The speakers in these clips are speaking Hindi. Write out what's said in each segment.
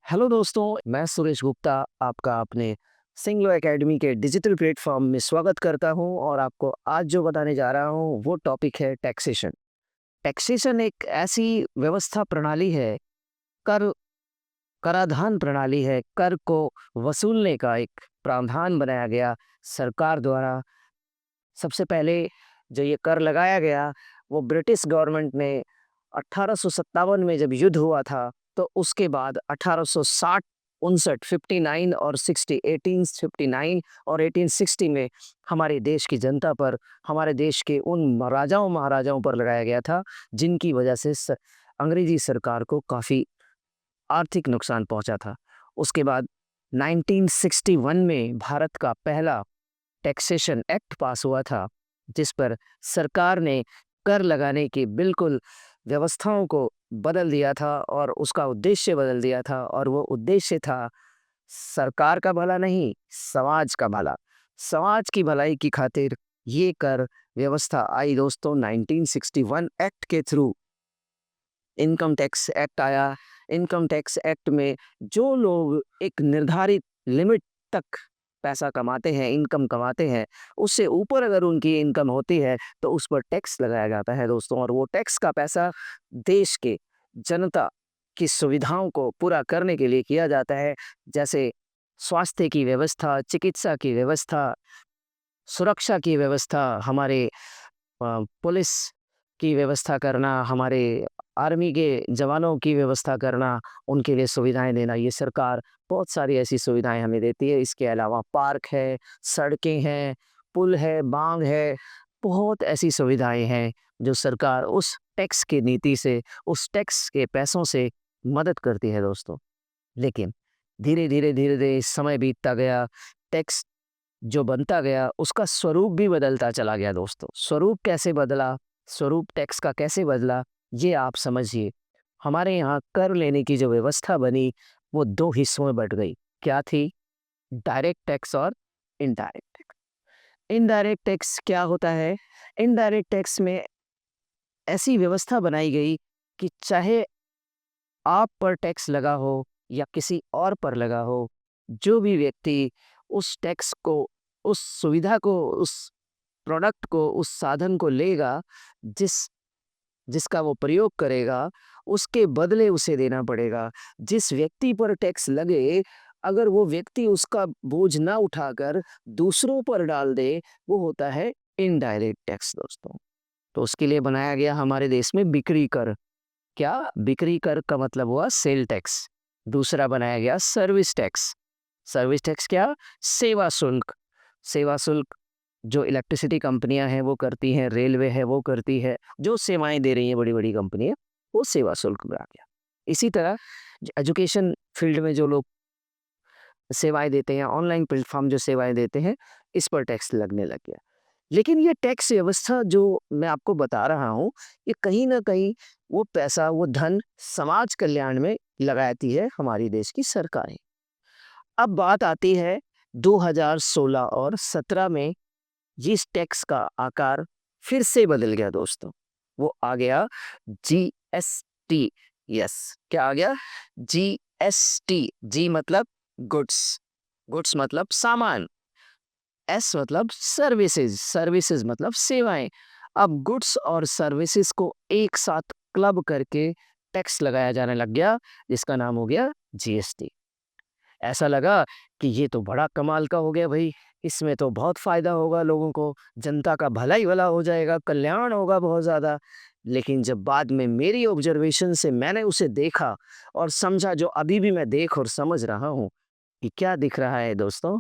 हेलो दोस्तों, मैं सुरेश गुप्ता आपका अपने सिंगलो एकेडमी के डिजिटल प्लेटफॉर्म में स्वागत करता हूं और आपको आज जो बताने जा रहा हूं वो टॉपिक है टैक्सेशन। टैक्सेशन एक ऐसी व्यवस्था प्रणाली है, कर कराधान प्रणाली है, कर को वसूलने का एक प्रावधान बनाया गया सरकार द्वारा। सबसे पहले जो ये कर लगाया गया वो ब्रिटिश गवर्नमेंट ने 1857 में जब युद्ध हुआ था, तो उसके बाद 1860 59 59 और 60 1859 और 1860 में हमारे देश की जनता पर, हमारे देश के उन राजाओं महाराजाओं पर लगाया गया था जिनकी वजह से अंग्रेजी सरकार को काफ़ी आर्थिक नुकसान पहुंचा था। उसके बाद 1961 में भारत का पहला टैक्सेशन एक्ट पास हुआ था, जिस पर सरकार ने कर लगाने की बिल्कुल व्यवस्थाओं को बदल दिया था और उसका उद्देश्य बदल दिया था, और वो उद्देश्य था सरकार का भला नहीं, समाज का भला। समाज की भलाई की खातिर ये कर व्यवस्था आई दोस्तों। 1961 एक्ट के थ्रू इनकम टैक्स एक्ट आया। इनकम टैक्स एक्ट में जो लोग एक निर्धारित लिमिट तक पैसा कमाते हैं, इनकम कमाते हैं, उससे ऊपर अगर उनकी इनकम होती है तो उस पर टैक्स लगाया जाता है दोस्तों, और वो टैक्स का पैसा देश के जनता की सुविधाओं को पूरा करने के लिए किया जाता है। जैसे स्वास्थ्य की व्यवस्था, चिकित्सा की व्यवस्था, सुरक्षा की व्यवस्था, हमारे पुलिस की व्यवस्था करना, हमारे आर्मी के जवानों की व्यवस्था करना, उनके लिए सुविधाएँ देना, ये सरकार बहुत सारी ऐसी सुविधाएँ हमें देती है। इसके अलावा पार्क है, सड़कें हैं, पुल है, बाँध है, बहुत ऐसी सुविधाएँ हैं जो सरकार उस टैक्स की नीति से, उस टैक्स के पैसों से मदद करती है दोस्तों। लेकिन धीरे-धीरे, धीरे-धीरे समय बीतता गया, टैक्स जो बनता गया उसका स्वरूप भी बदलता चला गया दोस्तों। स्वरूप कैसे बदला, स्वरूप टैक्स का कैसे बदला, ये आप समझिए। हमारे यहाँ कर लेने की जो व्यवस्था बनी वो 2 हिस्सों में बँट गई। क्या थी? डायरेक्ट टैक्स और इनडायरेक्ट टैक्स। इनडायरेक्ट टैक्स क्या होता है? इनडायरेक्ट टैक्स में ऐसी व्यवस्था बनाई गई कि चाहे आप पर टैक्स लगा हो या किसी और पर लगा हो, जो भी व्यक्ति उस टैक्स को, उस सुविधा को, उस प्रोडक्ट को, उस साधन को लेगा, जिस जिसका वो प्रयोग करेगा, उसके बदले उसे देना पड़ेगा। जिस व्यक्ति पर टैक्स लगे, अगर वो व्यक्ति उसका बोझ ना उठाकर दूसरों पर डाल दे, वो होता है इनडायरेक्ट टैक्स दोस्तों। तो उसके लिए बनाया गया हमारे देश में बिक्री कर। क्या? बिक्री कर का मतलब हुआ सेल टैक्स। दूसरा बनाया गया सर्विस टैक्स। सर्विस टैक्स क्या? सेवा शुल्क। सेवा शुल्क जो इलेक्ट्रिसिटी कंपनियां हैं वो करती हैं, रेलवे है वो करती है, जो सेवाएं दे रही हैं बड़ी-बड़ी कंपनियां, वो सेवा शुल्क में आ गया। इसी तरह एजुकेशन फील्ड में जो लोग सेवाएं देते हैं, ऑनलाइन प्लेटफॉर्म जो सेवाएं देते हैं, इस पर टैक्स लगने लग गया। लेकिन ये टैक्स व्यवस्था जो मैं आपको बता रहा हूँ, ये कहीं न कहीं वो पैसा, वो धन समाज कल्याण में लगाती है हमारी देश की सरकारें। अब बात आती है 2016 और 17 में, जिस टैक्स का आकार फिर से बदल गया दोस्तों। वो आ गया जीएसटी। यस, क्या आ गया? जीएसटी। जी मतलब गुड्स, गुड्स मतलब सामान, एस मतलब सर्विसेज, सर्विसेज मतलब सेवाएं। अब गुड्स और सर्विसेज को एक साथ क्लब करके टैक्स लगाया जाने लग गया, जिसका नाम हो गया जीएसटी। ऐसा लगा कि ये तो बड़ा कमाल का हो गया भाई, इसमें तो बहुत फ़ायदा होगा लोगों को, जनता का भला ही भला हो जाएगा, कल्याण होगा बहुत ज़्यादा। लेकिन जब बाद में मेरी ऑब्जर्वेशन से मैंने उसे देखा और समझा, जो अभी भी मैं देख और समझ रहा हूँ, कि क्या दिख रहा है दोस्तों,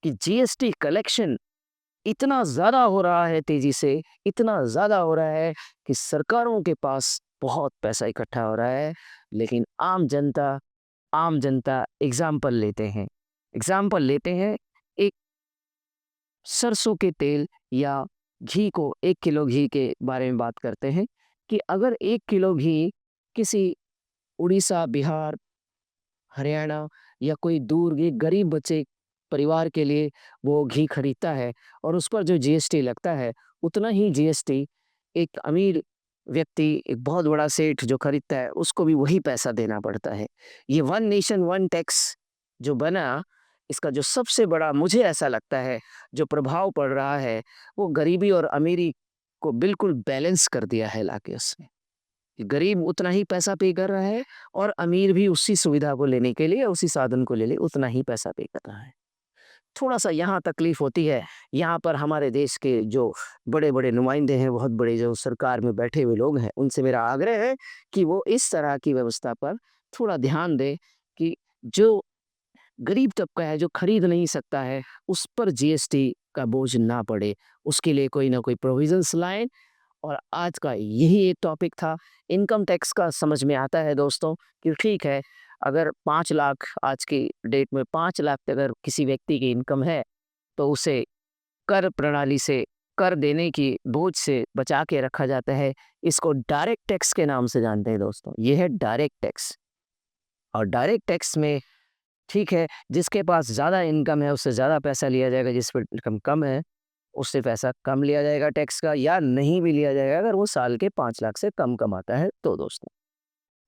कि जीएसटी कलेक्शन इतना ज़्यादा हो रहा है तेज़ी से, इतना ज़्यादा हो रहा है कि सरकारों के पास बहुत पैसा इकट्ठा हो रहा है, लेकिन आम जनता एग्ज़ाम्पल लेते हैं, एक सरसों के तेल या घी को, 1 किलो घी के बारे में बात करते हैं कि अगर 1 किलो घी किसी उड़ीसा, बिहार, हरियाणा या कोई दूर के गरीब बच्चे परिवार के लिए वो घी खरीदता है और उस पर जो जीएसटी लगता है, उतना ही जीएसटी एक अमीर व्यक्ति, एक बहुत बड़ा सेठ जो खरीदता है, उसको भी वही पैसा देना पड़ता है। ये वन नेशन वन टैक्स जो बना, इसका जो सबसे बड़ा मुझे ऐसा लगता है जो प्रभाव पड़ रहा है, वो गरीबी और अमीरी को बिल्कुल बैलेंस कर दिया है लाके उसने। गरीब उतना ही पैसा पे कर रहा है और अमीर भी उसी सुविधा को लेने के लिए, उसी साधन को ले उतना ही पैसा पे कर रहा है। थोड़ा-सा यहाँ तकलीफ होती है, यहाँ पर हमारे देश के जो बड़े-बड़े नुमाइंदे हैं, बहुत बड़े जो सरकार में बैठे हुए लोग हैं, उनसे मेरा आग्रह है कि वो इस तरह की व्यवस्था पर थोड़ा ध्यान दें कि जो गरीब तबका है, जो खरीद नहीं सकता है, उस पर जीएसटी का बोझ ना पड़े। उसके लिए कोई ना कोई प्रोविज़न्स लाएँ और आज का यही एक टॉपिक था। इनकम टैक्स का समझ में आता है दोस्तों कि ठीक है, अगर 5 लाख आज की डेट में 5 लाख अगर किसी व्यक्ति की इनकम है, तो उसे कर प्रणाली से, कर देने की बोझ से बचा के रखा जाता है। इसको डायरेक्ट टैक्स के नाम से जानते हैं दोस्तों। ये है डायरेक्ट टैक्स और डायरेक्ट टैक्स में ठीक है, जिसके पास ज़्यादा इनकम है, उससे ज़्यादा पैसा लिया जाएगा, जिस पर इनकम कम है उससे पैसा कम लिया जाएगा टैक्स का या नहीं भी लिया जाएगा अगर वो साल के 5 लाख से कम कमाता है तो दोस्तों।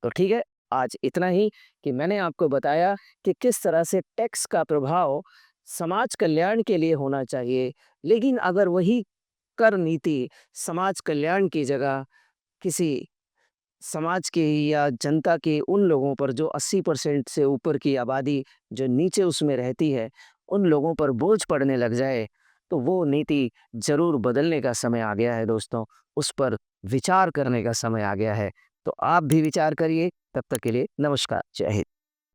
तो ठीक है, आज इतना ही कि मैंने आपको बताया कि किस तरह से टैक्स का प्रभाव समाज कल्याण के लिए होना चाहिए। लेकिन अगर वही कर नीति समाज कल्याण की जगह किसी समाज के या जनता के उन लोगों पर जो 80% से ऊपर की आबादी जो नीचे उसमें रहती है, उन लोगों पर बोझ पड़ने लग जाए, तो वो नीति ज़रूर बदलने का समय आ गया है दोस्तों। उस पर विचार करने का समय आ गया है। तो आप भी विचार करिए। तब तक के लिए नमस्कार। जय हिंद।